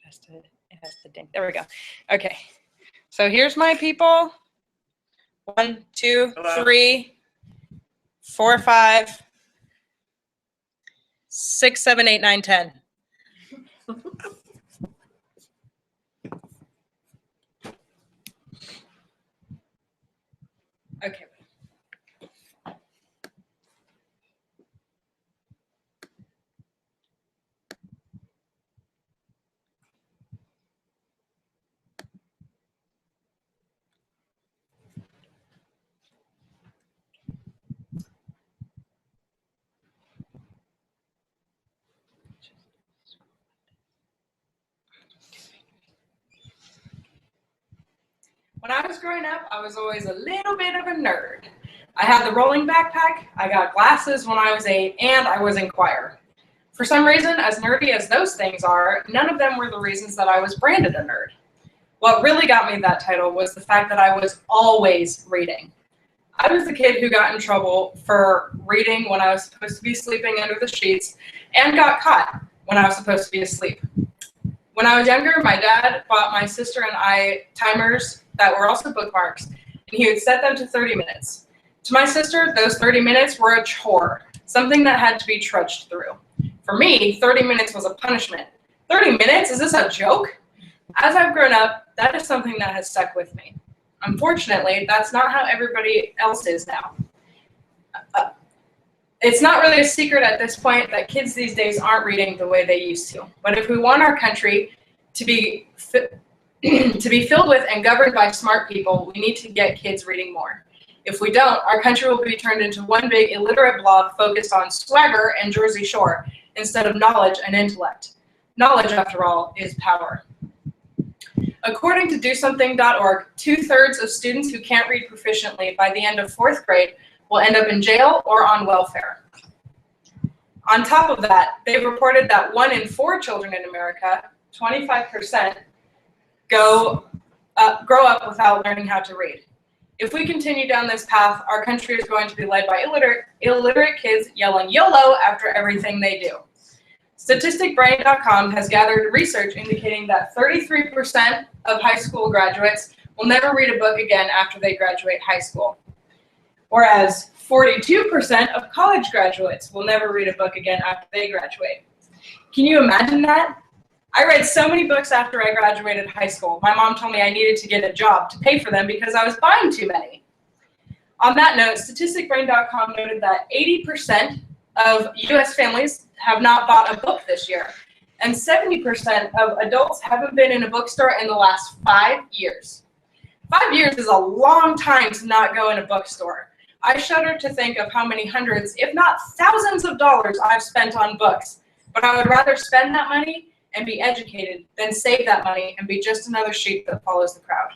It has to ding. There we go. Okay. So here's my people. 1, 2, 3, 4, 5, 6, 7, 8, 9, 10. Okay. When I was growing up, I was always a little bit of a nerd. I had the rolling backpack, I got glasses when I was 8, and I was in choir. For some reason, as nerdy as those things are, none of them were the reasons that I was branded a nerd. What really got me that title was the fact that I was always reading. I was the kid who got in trouble for reading when I was supposed to be sleeping under the sheets and got caught when I was supposed to be asleep. When I was younger, my dad bought my sister and I timers that were also bookmarks, and he would set them to 30 minutes. To my sister, those 30 minutes were a chore, something that had to be trudged through. For me, 30 minutes was a punishment. 30 minutes? Is this a joke? As I've grown up, that is something that has stuck with me. Unfortunately, that's not how everybody else is now. It's not really a secret at this point that kids these days aren't reading the way they used to. But if we want our country to be filled with and governed by smart people, we need to get kids reading more. If we don't, our country will be turned into one big illiterate blob focused on swagger and Jersey Shore instead of knowledge and intellect. Knowledge, after all, is power. According to DoSomething.org, 2/3 of students who can't read proficiently by the end of 4th grade will end up in jail or on welfare. On top of that, they've reported that 1 in 4 children in America, 25%, grow up without learning how to read. If we continue down this path, our country is going to be led by illiterate kids yelling YOLO after everything they do. StatisticBrain.com has gathered research indicating that 33% of high school graduates will never read a book again after they graduate high school, whereas 42% of college graduates will never read a book again after they graduate. Can you imagine that? I read so many books after I graduated high school. My mom told me I needed to get a job to pay for them because I was buying too many. On that note, StatisticBrain.com noted that 80% of U.S. families have not bought a book this year, and 70% of adults haven't been in a bookstore in the last 5 years. 5 years is a long time to not go in a bookstore. I shudder to think of how many hundreds, if not thousands of dollars I've spent on books, but I would rather spend that money and be educated than save that money and be just another sheep that follows the crowd.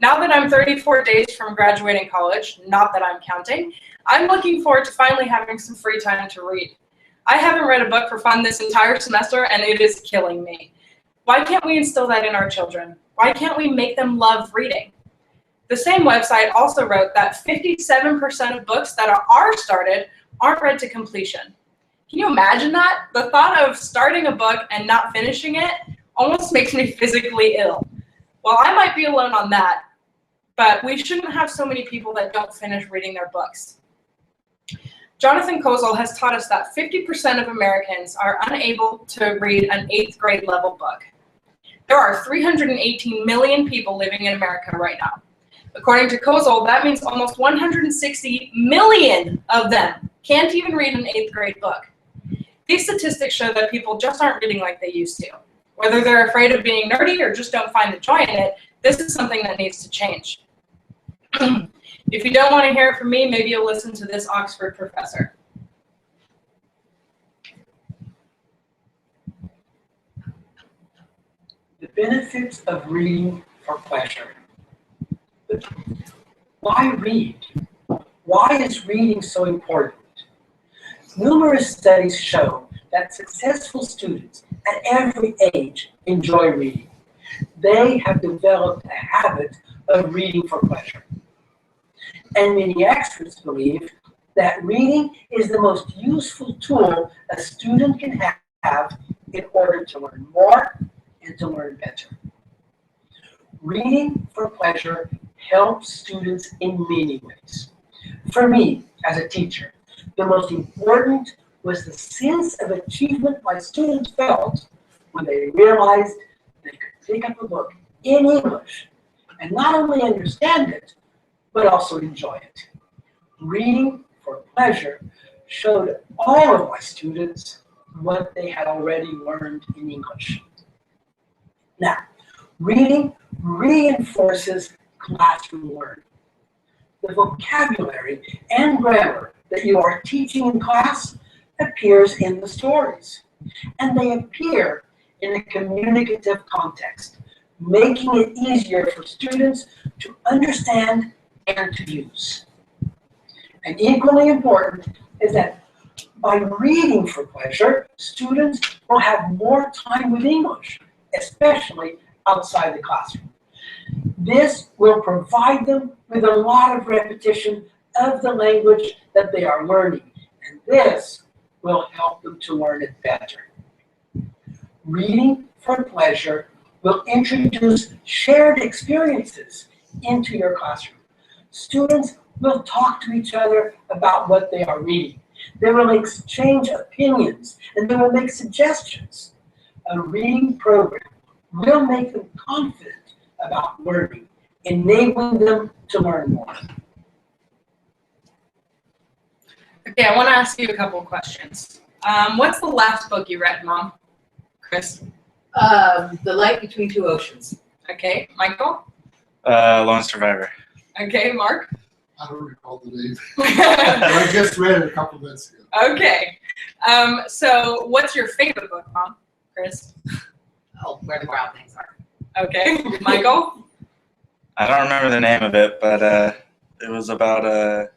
Now that I'm 34 days from graduating college, not that I'm counting, I'm looking forward to finally having some free time to read. I haven't read a book for fun this entire semester, and it is killing me. Why can't we instill that in our children? Why can't we make them love reading? The same website also wrote that 57% of books that are started aren't read to completion. Can you imagine that? The thought of starting a book and not finishing it almost makes me physically ill. Well, I might be alone on that, but we shouldn't have so many people that don't finish reading their books. Jonathan Kozol has taught us that 50% of Americans are unable to read an 8th grade level book. There are 318 million people living in America right now. According to Kozol, that means almost 160 million of them can't even read an 8th grade book. These statistics show that people just aren't reading like they used to. Whether they're afraid of being nerdy or just don't find the joy in it, this is something that needs to change. If you don't want to hear it from me, maybe you'll listen to this Oxford professor. The benefits of reading for pleasure. Why read? Why is reading so important? Numerous studies show that successful students at every age enjoy reading. They have developed a habit of reading for pleasure. And many experts believe that reading is the most useful tool a student can have in order to learn more and to learn better. Reading for pleasure helps students in many ways. For me, as a teacher, the most important was the sense of achievement my students felt when they realized they could pick up a book in English and not only understand it, but also enjoy it. Reading for pleasure showed all of my students what they had already learned in English. Now, reading reinforces classroom learning. The vocabulary and grammar that you are teaching in class appears in the stories, and they appear in a communicative context, making it easier for students to understand and to use. And equally important is that by reading for pleasure, students will have more time with English, especially outside the classroom. This will provide them with a lot of repetition of the language that they are learning, and this will help them to learn it better. Reading for pleasure will introduce shared experiences into your classroom. Students will talk to each other about what they are reading. They will exchange opinions, and they will make suggestions. A reading program will make them confident about learning, enabling them to learn more. Okay, I want to ask you a couple of questions. What's the last book you read, Mom? Chris? The Light Between Two Oceans. Okay, Michael? Lone Survivor. Okay, Mark? I don't recall the name. I just read it a couple minutes ago. Okay, so what's your favorite book, Mom? Chris? Oh, Where the Wild Things Are. Okay, Michael? I don't remember the name of it, but it was about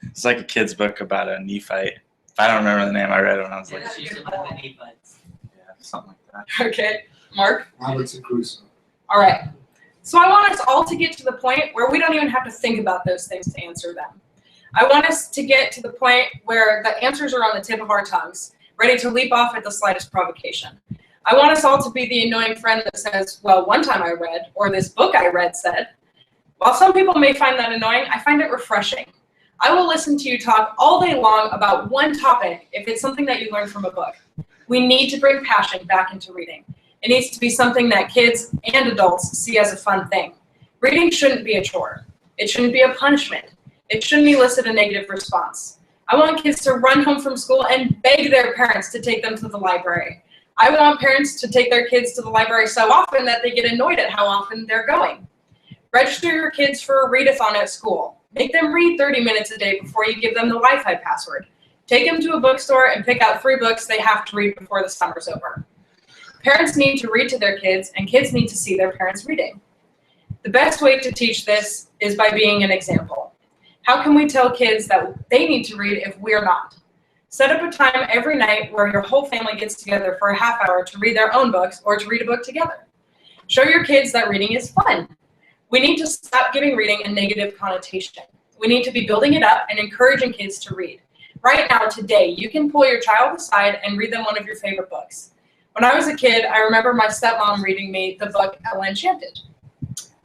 it's like a kid's book about a Nephite. I don't remember the name. I read it when I was like, That's usually one of the Nephites. yeah, something like that. Okay, Mark? Robinson Crusoe. All right. So I want us all to get to the point where we don't even have to think about those things to answer them. I want us to get to the point where the answers are on the tip of our tongues, ready to leap off at the slightest provocation. I want us all to be the annoying friend that says, well, one time I read, or this book I read said. While some people may find that annoying, I find it refreshing. I will listen to you talk all day long about one topic if it's something that you learned from a book. We need to bring passion back into reading. It needs to be something that kids and adults see as a fun thing. Reading shouldn't be a chore. It shouldn't be a punishment. It shouldn't elicit a negative response. I want kids to run home from school and beg their parents to take them to the library. I want parents to take their kids to the library so often that they get annoyed at how often they're going. Register your kids for a readathon at school. Make them read 30 minutes a day before you give them the Wi-Fi password. Take them to a bookstore and pick out 3 books they have to read before the summer's over. Parents need to read to their kids, and kids need to see their parents reading. The best way to teach this is by being an example. How can we tell kids that they need to read if we're not? Set up a time every night where your whole family gets together for a half hour to read their own books or to read a book together. Show your kids that reading is fun. We need to stop giving reading a negative connotation. We need to be building it up and encouraging kids to read. Right now, today, you can pull your child aside and read them one of your favorite books. When I was a kid, I remember my stepmom reading me the book Ella Enchanted.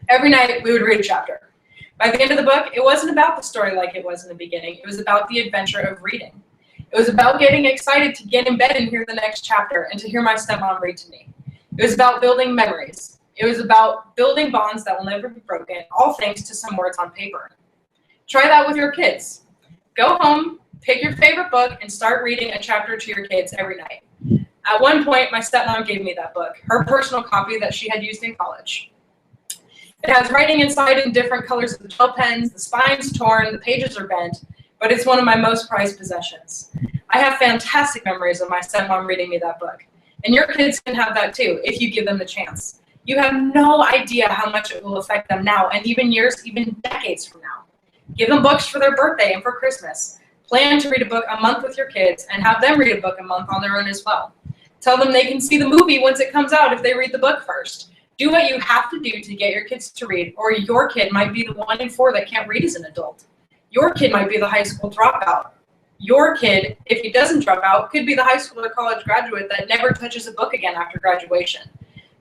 Every night, we would read a chapter. By the end of the book, it wasn't about the story like it was in the beginning. It was about the adventure of reading. It was about getting excited to get in bed and hear the next chapter and to hear my stepmom read to me. It was about building memories. It was about building bonds that will never be broken, all thanks to some words on paper. Try that with your kids. Go home, pick your favorite book, and start reading a chapter to your kids every night. At one point, my stepmom gave me that book, her personal copy that she had used in college. It has writing inside in different colors of the gel pens, the spine's torn, the pages are bent, but it's one of my most prized possessions. I have fantastic memories of my stepmom reading me that book. And your kids can have that too, if you give them the chance. You have no idea how much it will affect them now, and even years, even decades from now. Give them books for their birthday and for Christmas. Plan to read a book a month with your kids and have them read a book a month on their own as well. Tell them they can see the movie once it comes out if they read the book first. Do what you have to do to get your kids to read, or your kid might be the 1 in 4 that can't read as an adult. Your kid might be the high school dropout. Your kid, if he doesn't drop out, could be the high school or college graduate that never touches a book again after graduation.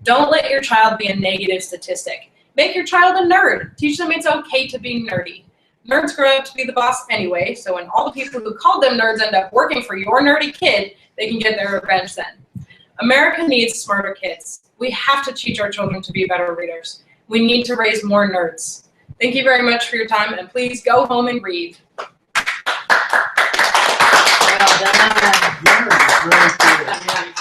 Don't let your child be a negative statistic. Make your child a nerd. Teach them it's okay to be nerdy. Nerds grow up to be the boss anyway, so when all the people who called them nerds end up working for your nerdy kid, they can get their revenge then. America needs smarter kids. We have to teach our children to be better readers. We need to raise more nerds. Thank you very much for your time, and please go home and read. Well done. Yeah, it's very good.